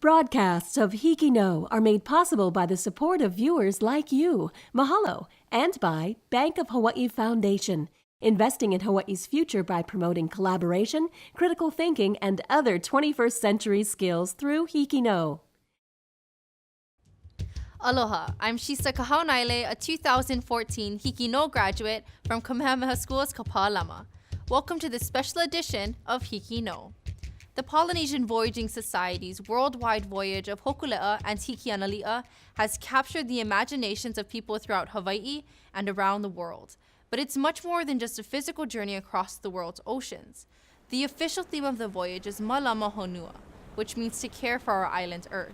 Broadcasts of HIKI NŌ are made possible by the support of viewers like you. Mahalo, and by Bank of Hawaii Foundation, investing in Hawaii's future by promoting collaboration, critical thinking, and other 21st century skills through HIKI NŌ. Aloha, I'm Chiefess Kamakahelei, a 2014 HIKI NŌ graduate from Kamehameha Schools Kapalama. Welcome to this special edition of HIKI NŌ. The Polynesian Voyaging Society's worldwide voyage of Hokulea and HIKI NŌ has captured the imaginations of people throughout Hawaii and around the world. But it's much more than just a physical journey across the world's oceans. The official theme of the voyage is Malama Honua, which means to care for our island Earth.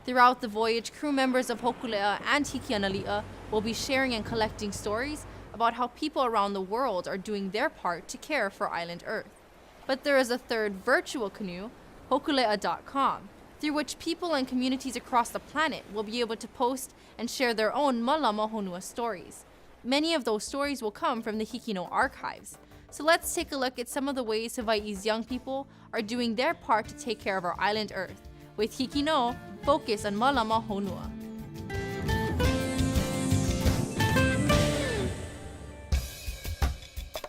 Throughout the voyage, crew members of Hokulea and HIKI NŌ will be sharing and collecting stories about how people around the world are doing their part to care for island Earth. But there is a third virtual canoe, hokulea.com, through which people and communities across the planet will be able to post and share their own Malama Honua stories. Many of those stories will come from the HIKI NŌ archives. So let's take a look at some of the ways Hawaii's young people are doing their part to take care of our island Earth. With HIKI NŌ, focus on Malama Honua.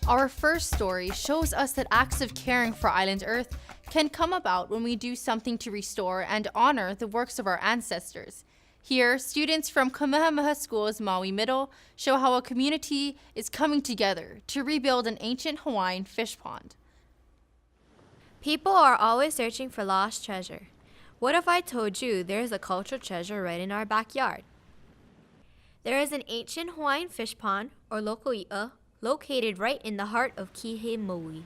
Our first story shows us that acts of caring for island Earth can come about when we do something to restore and honor the works of our ancestors. Here, students from Kamehameha Schools Maui Middle show how a community is coming together to rebuild an ancient Hawaiian fish pond. People are always searching for lost treasure. What if I told you there is a cultural treasure right in our backyard? There is an ancient Hawaiian fish pond, or loko'i'a, located right in the heart of Kihei Maui.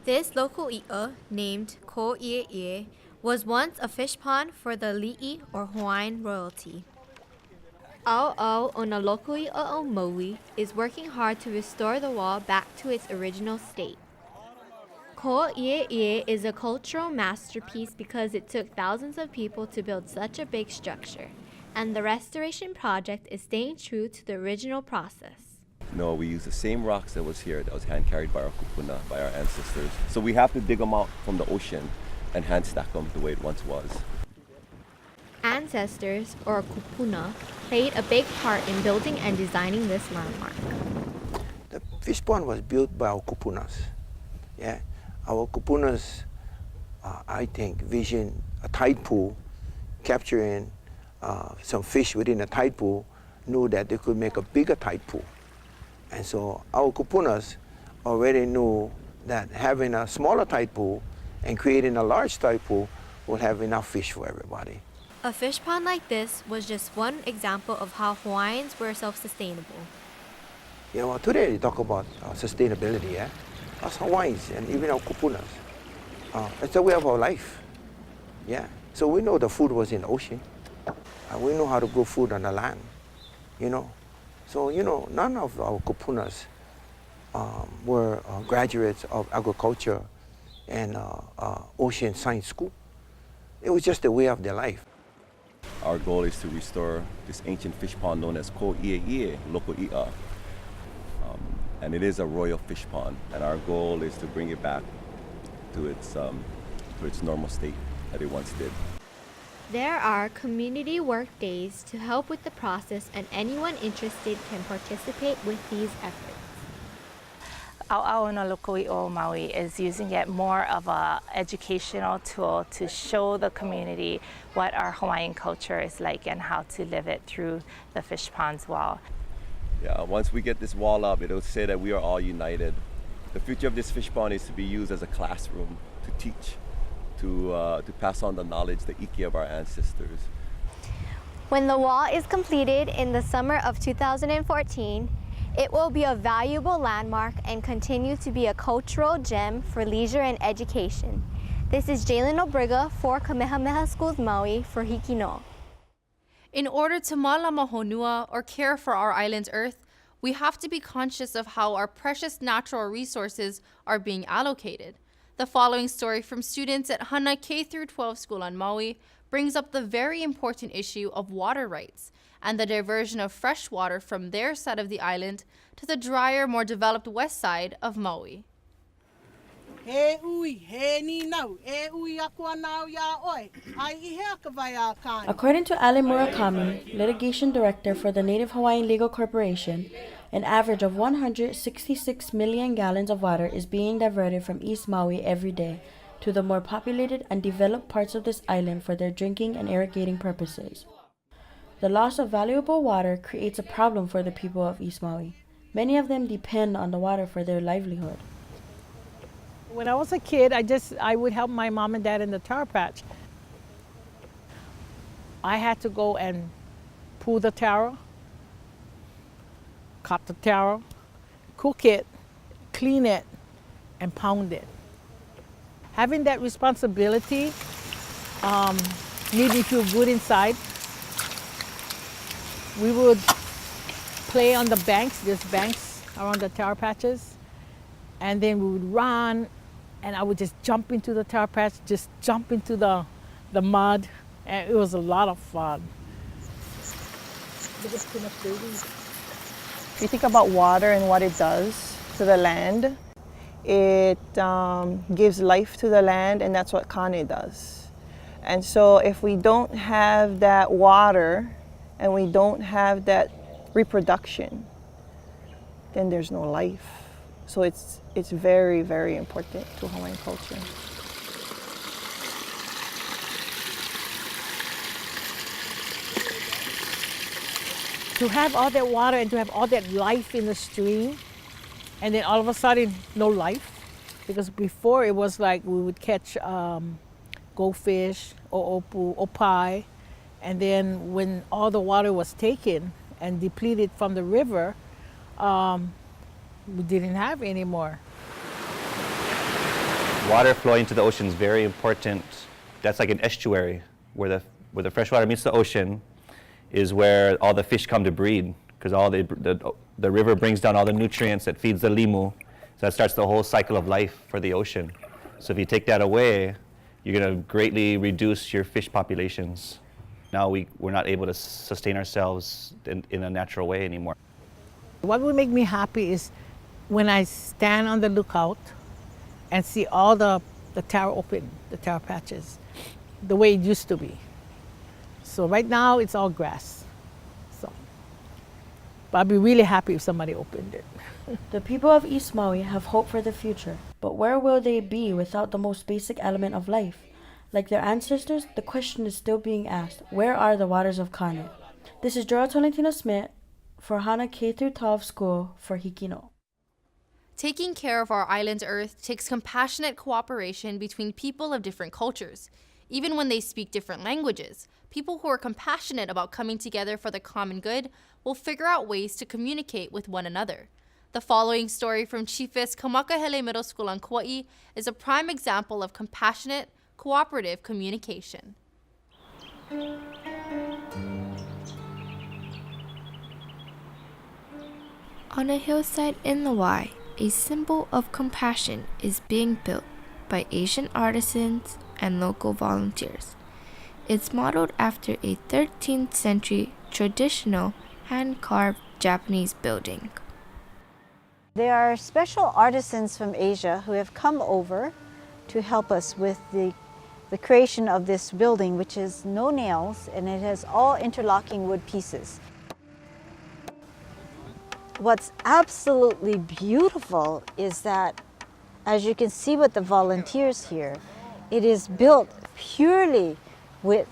This loko'i'a, named Ko Ie, was once a fish pond for the li'i, or Hawaiian royalty. Naauao on the loko'i'a o Maui is working hard to restore the wall back to its original state. Ko Ie is a cultural masterpiece because it took thousands of people to build such a big structure, and the restoration project is staying true to the original process. No, we use the same rocks that was here, that was hand carried by our kupuna, by our ancestors. So we have to dig them out from the ocean and hand stack them the way it once was. Ancestors, or kupuna, played a big part in building and designing this landmark. The fish pond was built by our kupunas. Yeah, our kupunas, I think, vision a tide pool, capturing some fish within a tide pool, knew that they could make a bigger tide pool. And so our kupunas already knew that having a smaller tide pool and creating a large tide pool will have enough fish for everybody. A fish pond like this was just one example of how Hawaiians were self-sustainable. Yeah, well, today they talk about sustainability, yeah? Us Hawaiians and even our kupunas. It's the way of our life, yeah? So we know the food was in the ocean. We know how to grow food on the land, you know? So, you know, none of our kupunas were graduates of agriculture and ocean science school. It was just the way of their life. Our goal is to restore this ancient fish pond known as Ko Ie, loko'i'a. And it is a royal fish pond, and our goal is to bring it back to its normal state that it once did. There are community work days to help with the process, and anyone interested can participate with these efforts. Naauao no loko'i'a Maui is using it more of an educational tool to show the community what our Hawaiian culture is like and how to live it through the fish pond's wall. Yeah, once we get this wall up, it'll say that we are all united. The future of this fish pond is to be used as a classroom to teach, to pass on the knowledge, the iki of our ancestors. When the wall is completed in the summer of 2014, it will be a valuable landmark and continue to be a cultural gem for leisure and education. This is Jalen Obriga for Kamehameha Schools Maui for HIKI NŌ. In order to Malama Honua, or care for our island Earth, we have to be conscious of how our precious natural resources are being allocated. The following story from students at Hana K-12 School on Maui brings up the very important issue of water rights and the diversion of fresh water from their side of the island to the drier, more developed west side of Maui. He ui, he ni nau, e ui akua nau ya oi, ai I hea ka vai a kai. According to Ali Murakami, litigation director for the Native Hawaiian Legal Corporation, an average of 166 million gallons of water is being diverted from East Maui every day to the more populated and developed parts of this island for their drinking and irrigating purposes. The loss of valuable water creates a problem for the people of East Maui. Many of them depend on the water for their livelihood. When I was a kid, I would help my mom and dad in the taro patch. I had to go and pull the taro, cut the taro, cook it, clean it, and pound it. Having that responsibility made me feel good inside. We would play on the banks, there's banks around the taro patches, and then we would run, and I would just jump into the taro patch, just jump into the mud, and it was a lot of fun. If you think about water and what it does to the land, it gives life to the land, and that's what Kane does. And so if we don't have that water and we don't have that reproduction, then there's no life. So it's very, very important to Hawaiian culture. To have all that water and to have all that life in the stream, and then all of a sudden, no life. Because before it was like we would catch goldfish or opu, opai, and then when all the water was taken and depleted from the river, we didn't have any more. Water flowing to the ocean is very important. That's like an estuary where the fresh water meets the ocean is where all the fish come to breed, because all the river brings down all the nutrients that feeds the limu. So that starts the whole cycle of life for the ocean. So if you take that away, you're going to greatly reduce your fish populations. Now we're not able to sustain ourselves in a natural way anymore. What would make me happy is when I stand on the lookout and see all the taro open, the taro patches, the way it used to be. So right now it's all grass. But I'd be really happy if somebody opened it. The people of East Maui have hope for the future, but where will they be without the most basic element of life? Like their ancestors, the question is still being asked, where are the waters of Kane? This is Jorah Tolentino Smith for Hana K-12 School for HIKI NŌ. Taking care of our island's earth takes compassionate cooperation between people of different cultures. Even when they speak different languages, people who are compassionate about coming together for the common good will figure out ways to communicate with one another. The following story from Chiefess Kamakahelei Middle School on Kauai is a prime example of compassionate, cooperative communication. On a hillside in Hawaii, a symbol of compassion is being built by Asian artisans and local volunteers. It's modeled after a 13th century traditional hand-carved Japanese building. There are special artisans from Asia who have come over to help us with the creation of this building, which is no nails, and it has all interlocking wood pieces. What's absolutely beautiful is that, as you can see with the volunteers here, it is built purely with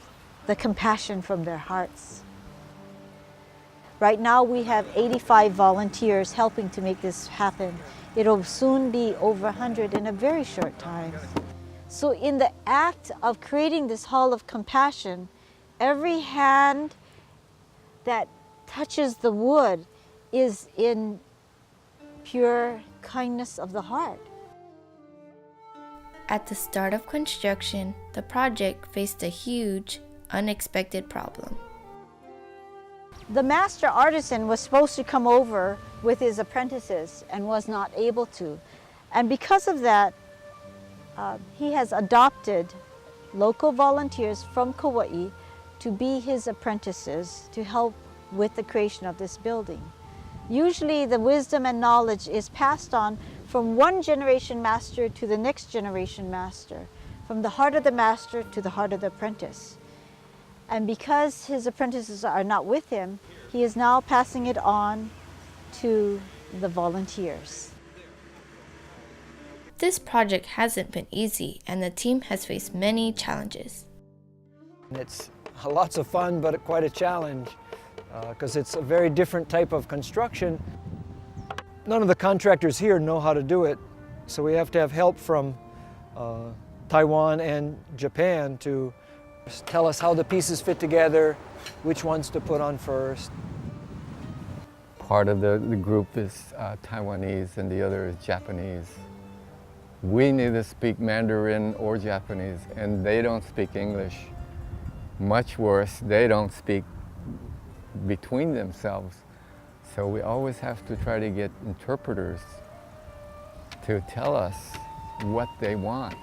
the compassion from their hearts. Right now we have 85 volunteers helping to make this happen. It'll soon be over 100 in a very short time. So in the act of creating this hall of compassion, every hand that touches the wood is in pure kindness of the heart. At the start of construction, the project faced a huge, unexpected problem. The master artisan was supposed to come over with his apprentices and was not able to. And because of that, he has adopted local volunteers from Kauai to be his apprentices to help with the creation of this building. Usually the wisdom and knowledge is passed on from one generation master to the next generation master, from the heart of the master to the heart of the apprentice. And because his apprentices are not with him, he is now passing it on to the volunteers. This project hasn't been easy, and the team has faced many challenges. It's lots of fun, but quite a challenge, because it's a very different type of construction. None of the contractors here know how to do it, so we have to have help from Taiwan and Japan to tell us how the pieces fit together, which ones to put on first. Part of the group is Taiwanese and the other is Japanese. We need to speak Mandarin or Japanese, and they don't speak English. Much worse, they don't speak between themselves. So we always have to try to get interpreters to tell us what they want.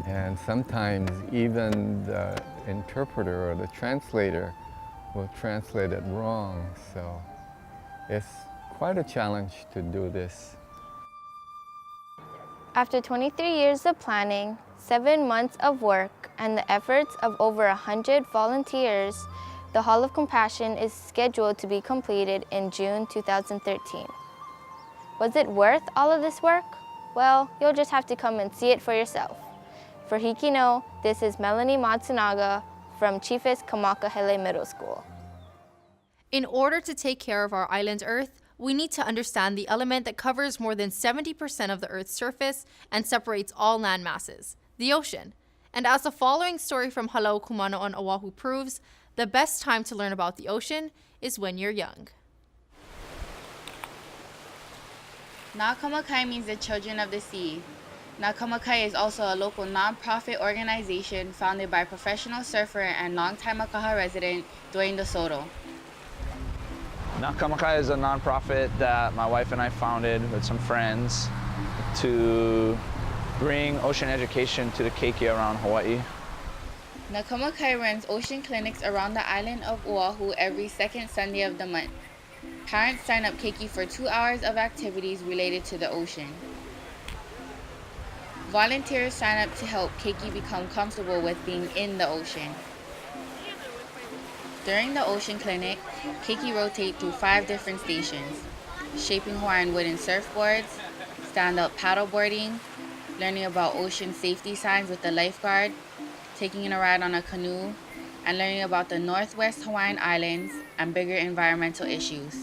And sometimes even the interpreter or the translator will translate it wrong. So it's quite a challenge to do this. After 23 years of planning, 7 months of work, and the efforts of over 100 volunteers, the Hall of Compassion is scheduled to be completed in June 2013. Was it worth all of this work? Well, you'll just have to come and see it for yourself. For HIKI NŌ, this is Melanie Matsunaga from Chiefess Kamakahelei Middle School. In order to take care of our island's Earth, we need to understand the element that covers more than 70% of the Earth's surface and separates all land masses, the ocean. And as the following story from Halau Ku Mana on Oahu proves, the best time to learn about the ocean is when you're young. Naauao means the children of the sea. Naauao is also a local non-profit organization founded by professional surfer and longtime Akaha resident Dwayne DeSoto. Kamehameha is a nonprofit that my wife and I founded with some friends to bring ocean education to the keiki around Hawaii. Kamehameha runs ocean clinics around the island of Oahu every second Sunday of the month. Parents sign up keiki for 2 hours of activities related to the ocean. Volunteers sign up to help keiki become comfortable with being in the ocean. During the ocean clinic, keiki rotate through 5 different stations: shaping Hawaiian wooden surfboards, stand-up paddleboarding, learning about ocean safety signs with the lifeguard, taking a ride on a canoe, and learning about the Northwest Hawaiian Islands and bigger environmental issues.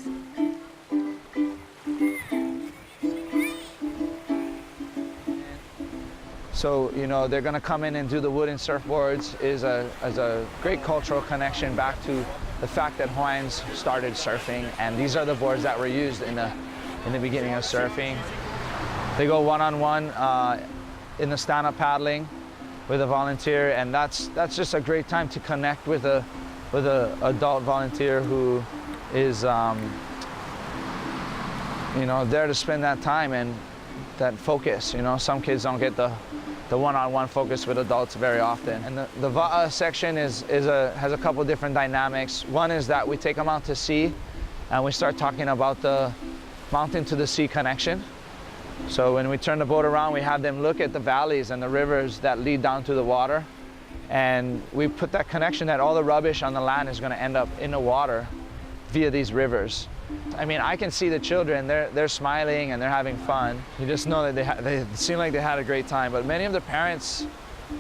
So, they're going to come in and do the wooden surfboards is a great cultural connection back to the fact that Hawaiians started surfing, and these are the boards that were used in the beginning of surfing. They go one-on-one in the stand-up paddling with a volunteer, and that's just a great time to connect with a adult volunteer who is there to spend that time and that focus. Some kids don't get the one-on-one focus with adults very often. And the Va'a section has a couple different dynamics. One is that we take them out to sea and we start talking about the mountain to the sea connection. So when we turn the boat around, we have them look at the valleys and the rivers that lead down to the water. And we put that connection that all the rubbish on the land is going to end up in the water via these rivers. I mean, I can see the children, they're smiling and they're having fun. You just know that they seem like they had a great time. But many of the parents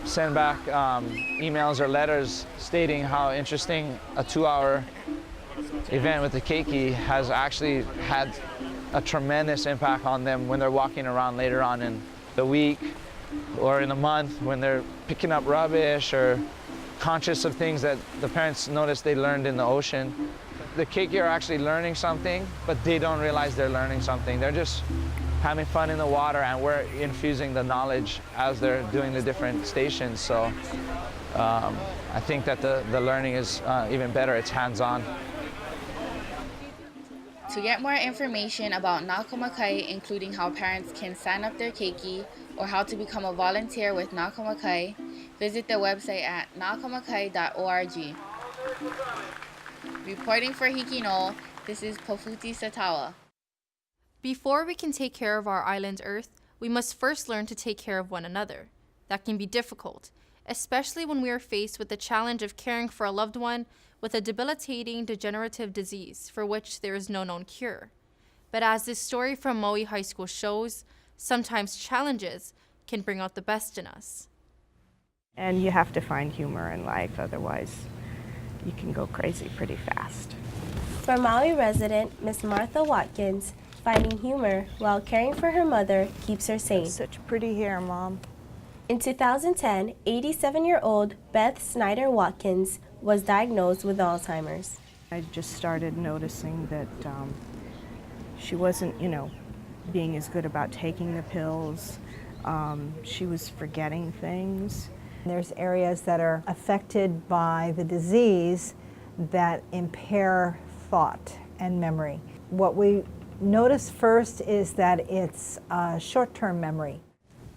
send back emails or letters stating how interesting a 2-hour event with the keiki has actually had a tremendous impact on them when they're walking around later on in the week or in a month when they're picking up rubbish or conscious of things that the parents notice they learned in the ocean. The keiki are actually learning something, but they don't realize they're learning something. They're just having fun in the water, and we're infusing the knowledge as they're doing the different stations. So I think that the learning is even better. It's hands-on. To get more information about Naauao, including how parents can sign up their keiki or how to become a volunteer with Naauao, visit the website at naauao.org. Reporting for HIKI NŌ, this is Pofuti Satawa. Before we can take care of our island's earth, we must first learn to take care of one another. That can be difficult, especially when we are faced with the challenge of caring for a loved one with a debilitating degenerative disease for which there is no known cure. But as this story from Maui High School shows, sometimes challenges can bring out the best in us. And you have to find humor in life, otherwise you can go crazy pretty fast. For Maui resident Miss Martha Watkins, finding humor while caring for her mother keeps her sane. Such pretty hair, Mom. In 2010, 87-year-old Beth Snyder Watkins was diagnosed with Alzheimer's. I just started noticing that she wasn't, being as good about taking the pills. She was forgetting things. There's areas that are affected by the disease that impair thought and memory. What we notice first is that it's short-term memory.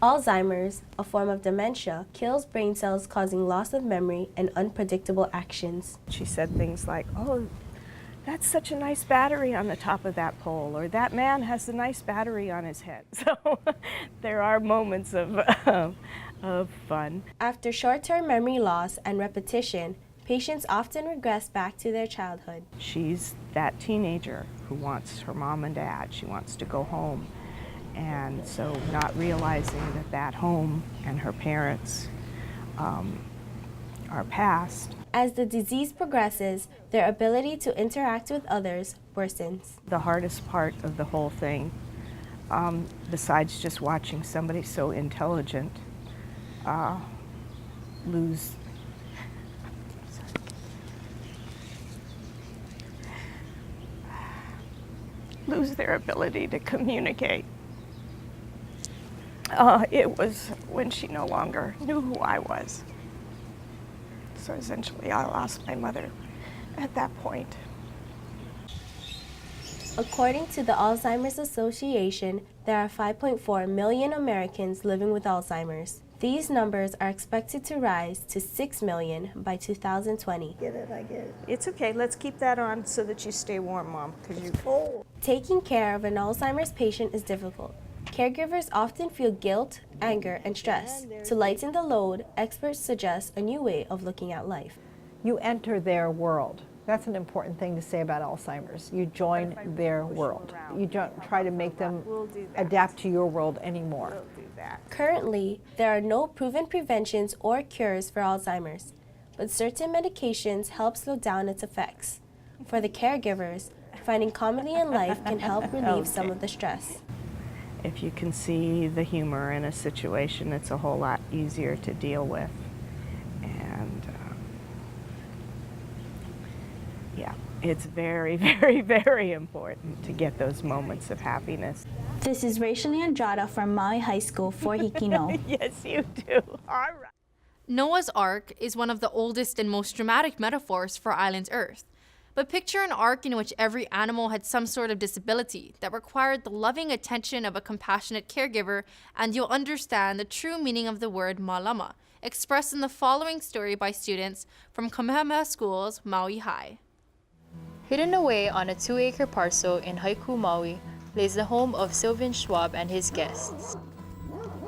Alzheimer's, a form of dementia, kills brain cells causing loss of memory and unpredictable actions. She said things like, "Oh, that's such a nice battery on the top of that pole," or "That man has a nice battery on his head." So there are moments of fun. After short-term memory loss and repetition, patients often regress back to their childhood. She's that teenager who wants her mom and dad. She wants to go home. And so not realizing that home and her parents are past. As the disease progresses, their ability to interact with others worsens. The hardest part of the whole thing, besides just watching somebody so intelligent lose their ability to communicate. It was when she no longer knew who I was. So essentially, I lost my mother at that point. According to the Alzheimer's Association, there are 5.4 million Americans living with Alzheimer's. These numbers are expected to rise to 6 million by 2020. I get it. It's okay. Let's keep that on so that you stay warm, Mom, because you're cold. Taking care of an Alzheimer's patient is difficult. Caregivers often feel guilt, anger, and stress. To lighten the load, experts suggest a new way of looking at life. You enter their world. That's an important thing to say about Alzheimer's. You join their world. You don't try to make them adapt to your world anymore. Currently, there are no proven preventions or cures for Alzheimer's, but certain medications help slow down its effects. For the caregivers, finding comedy in life can help relieve some of the stress. If you can see the humor in a situation, it's a whole lot easier to deal with. And yeah, it's very, very, very important to get those moments of happiness. This is Rachel Andrada from Maui High School for HIKI NŌ. Yes, you do. All right. Noah's Ark is one of the oldest and most dramatic metaphors for island's Earth. But picture an ark in which every animal had some sort of disability that required the loving attention of a compassionate caregiver, and you'll understand the true meaning of the word malama, expressed in the following story by students from Kamehameha Schools Maui High. Hidden away on a 2-acre parcel in Haiku, Maui, lays the home of Sylvan Schwab and his guests.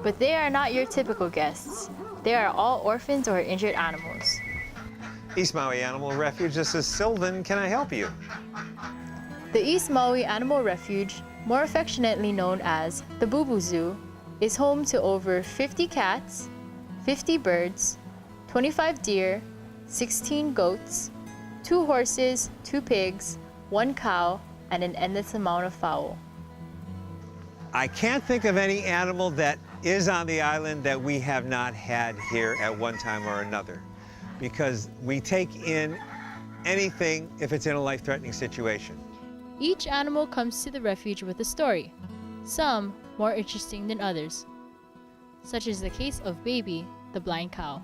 But they are not your typical guests. They are all orphans or injured animals. East Maui Animal Refuge, this is Sylvan. Can I help you? The East Maui Animal Refuge, more affectionately known as the Boo Boo Zoo, is home to over 50 cats, 50 birds, 25 deer, 16 goats, 2 horses, 2 pigs, 1 cow, and an endless amount of fowl. I can't think of any animal that is on the island that we have not had here at one time or another, because we take in anything if it's in a life-threatening situation. Each animal comes to the refuge with a story, some more interesting than others, such as the case of Baby, the blind cow.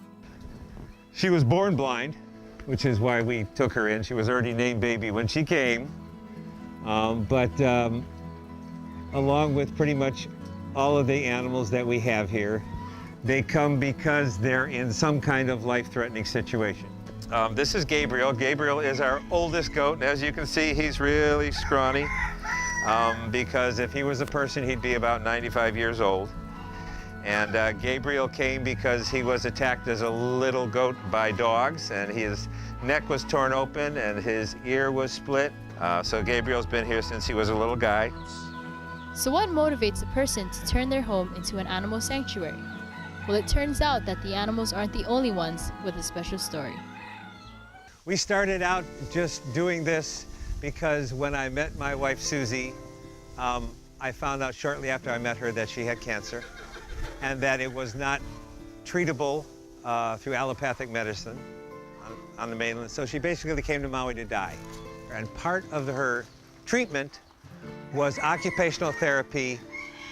She was born blind, which is why we took her in. She was already named Baby when she came, along with pretty much all of the animals that we have here, they come because they're in some kind of life-threatening situation. This is Gabriel. Gabriel is our oldest goat. As you can see, he's really scrawny. because if he was a person, he'd be about 95 years old. And Gabriel came because he was attacked as a little goat by dogs, and his neck was torn open and his ear was split. So Gabriel's been here since he was a little guy. So what motivates a person to turn their home into an animal sanctuary? Well, it turns out that the animals aren't the only ones with a special story. We started out just doing this because when I met my wife, Susie, I found out shortly after I met her that she had cancer and that it was not treatable through allopathic medicine on the mainland. So she basically came to Maui to die. And part of her treatment was occupational therapy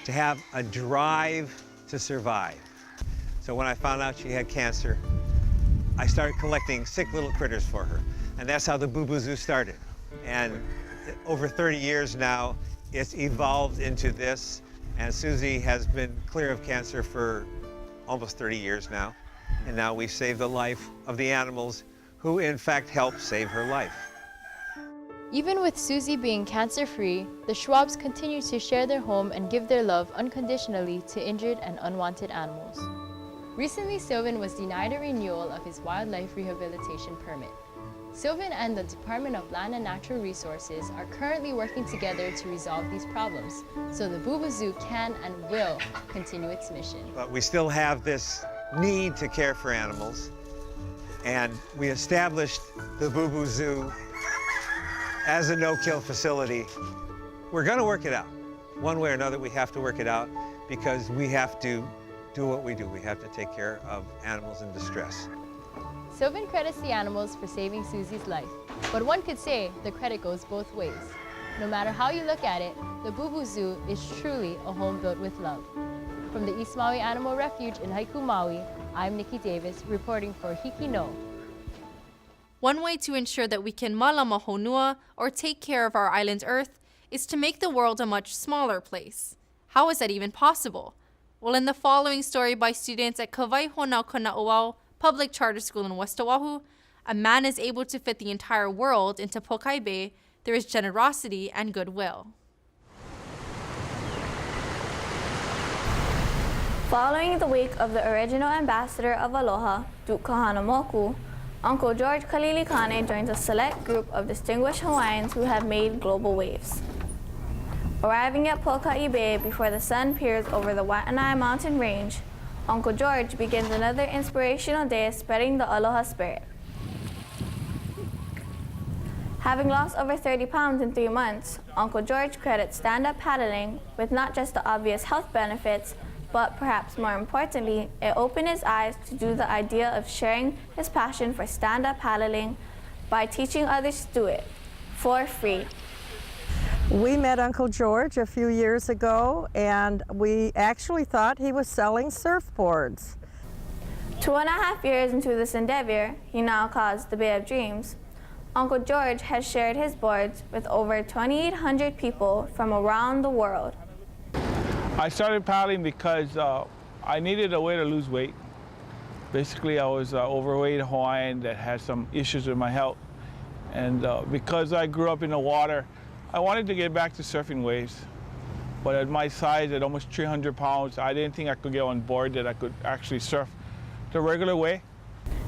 to have a drive to survive. So when I found out she had cancer, I started collecting sick little critters for her. And that's how the Boo Boo Zoo started. And over 30 years now, it's evolved into this. And Susie has been clear of cancer for almost 30 years now. And now we've saved the life of the animals who in fact helped save her life. Even with Susie being cancer-free, the Schwabs continue to share their home and give their love unconditionally to injured and unwanted animals. Recently, Sylvan was denied a renewal of his wildlife rehabilitation permit. Sylvan and the Department of Land and Natural Resources are currently working together to resolve these problems, so the Boo Boo Zoo can and will continue its mission. But we still have this need to care for animals, and we established the Boo Boo Zoo as a no-kill facility. We're gonna work it out. One way or another, we have to work it out because we have to do what we do. We have to take care of animals in distress. Sylvan credits the animals for saving Susie's life, but one could say the credit goes both ways. No matter how you look at it, the Boo Boo Zoo is truly a home built with love. From the East Maui Animal Refuge in Haiku, Maui, I'm Nikki Davis reporting for HIKI NŌ. One way to ensure that we can Malama Honua, or take care of our island's earth, is to make the world a much smaller place. How is that even possible? Well, in the following story by students at Ka Waihona Naauao Public Charter School in West Oahu, a man is able to fit the entire world into Pokai Bay. There is generosity and goodwill. Following the wake of the original ambassador of Aloha, Duke Kahanamoku, Uncle George Kalilikane joins a select group of distinguished Hawaiians who have made global waves. Arriving at Pokai Bay before the sun peers over the Waianae mountain range, Uncle George begins another inspirational day spreading the Aloha spirit. Having lost over 30 pounds in 3 months, Uncle George credits stand-up paddling with not just the obvious health benefits, but perhaps more importantly, it opened his eyes to do the idea of sharing his passion for stand-up paddling by teaching others to do it for free. We met Uncle George a few years ago, and we actually thought he was selling surfboards. 2.5 years into this endeavor, he now calls the Bay of Dreams, Uncle George has shared his boards with over 2,800 people from around the world. I started paddling because I needed a way to lose weight. Basically, I was overweight Hawaiian that had some issues with my health. And because I grew up in the water, I wanted to get back to surfing waves. But at my size, at almost 300 pounds, I didn't think I could get on board that I could actually surf the regular way.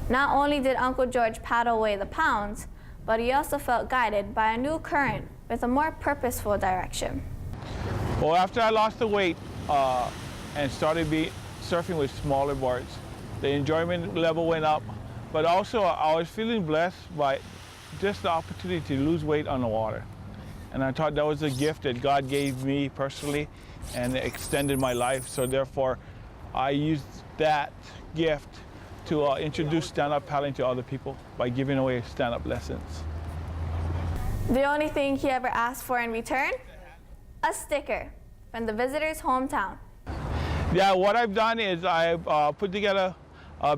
Not only did Uncle George paddle away the pounds, but he also felt guided by a new current with a more purposeful direction. Well, after I lost the weight and started surfing with smaller boards, the enjoyment level went up, but also I was feeling blessed by just the opportunity to lose weight on the water. And I thought that was a gift that God gave me personally and it extended my life. So therefore, I used that gift to introduce stand-up paddling to other people by giving away stand-up lessons. The only thing he ever asked for in return? A sticker from the visitor's hometown. Yeah, what I've done is I've put together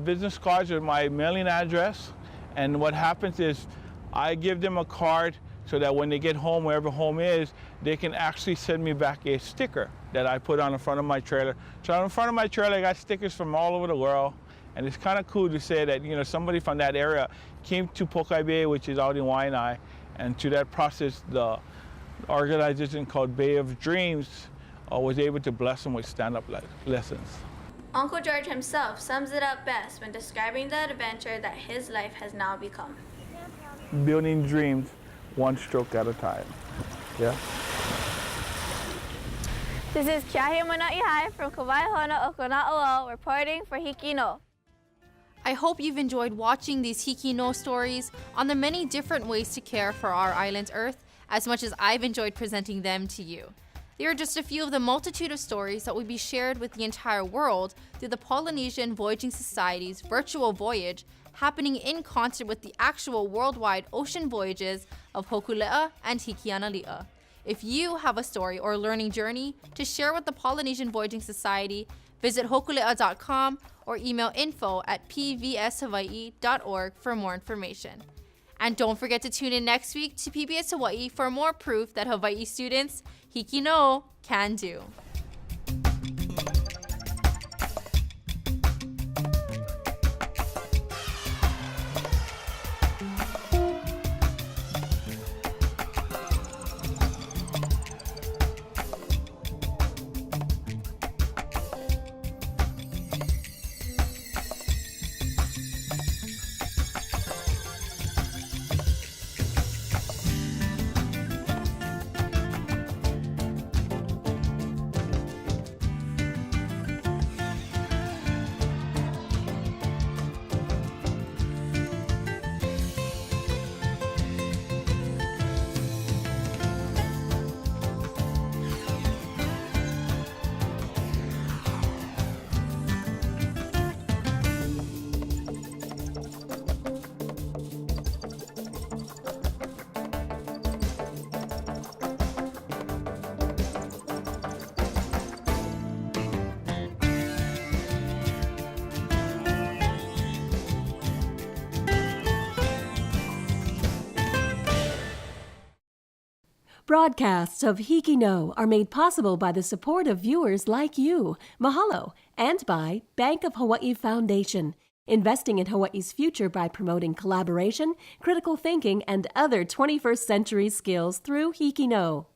business cards with my mailing address. And what happens is I give them a card so that when they get home, wherever home is, they can actually send me back a sticker that I put on the front of my trailer. So on the front of my trailer, I got stickers from all over the world. And it's kind of cool to say that, you know, somebody from that area came to Pokai Bay, which is out in Waianae, and through that process, the organization called Bay of Dreams was able to bless them with stand-up lessons. Uncle George himself sums it up best when describing the adventure that his life has now become. Building dreams one stroke at a time. Yeah. This is Kamehameha from Ka Waihona, Naauao, reporting for HIKI NŌ. I hope you've enjoyed watching these HIKI NŌ stories on the many different ways to care for our island's earth as much as I've enjoyed presenting them to you. They are just a few of the multitude of stories that will be shared with the entire world through the Polynesian Voyaging Society's virtual voyage, happening in concert with the actual worldwide ocean voyages of Hokulea and Hikianalia. If you have a story or learning journey to share with the Polynesian Voyaging Society, visit hokulea.com or email info@pbshawaii.org for more information. And don't forget to tune in next week to PBS Hawaii for more proof that Hawaii students, HIKI NŌ, can do. Broadcasts of HIKI NŌ are made possible by the support of viewers like you. Mahalo, and by Bank of Hawaii Foundation, investing in Hawaii's future by promoting collaboration, critical thinking, and other 21st century skills through HIKI NŌ.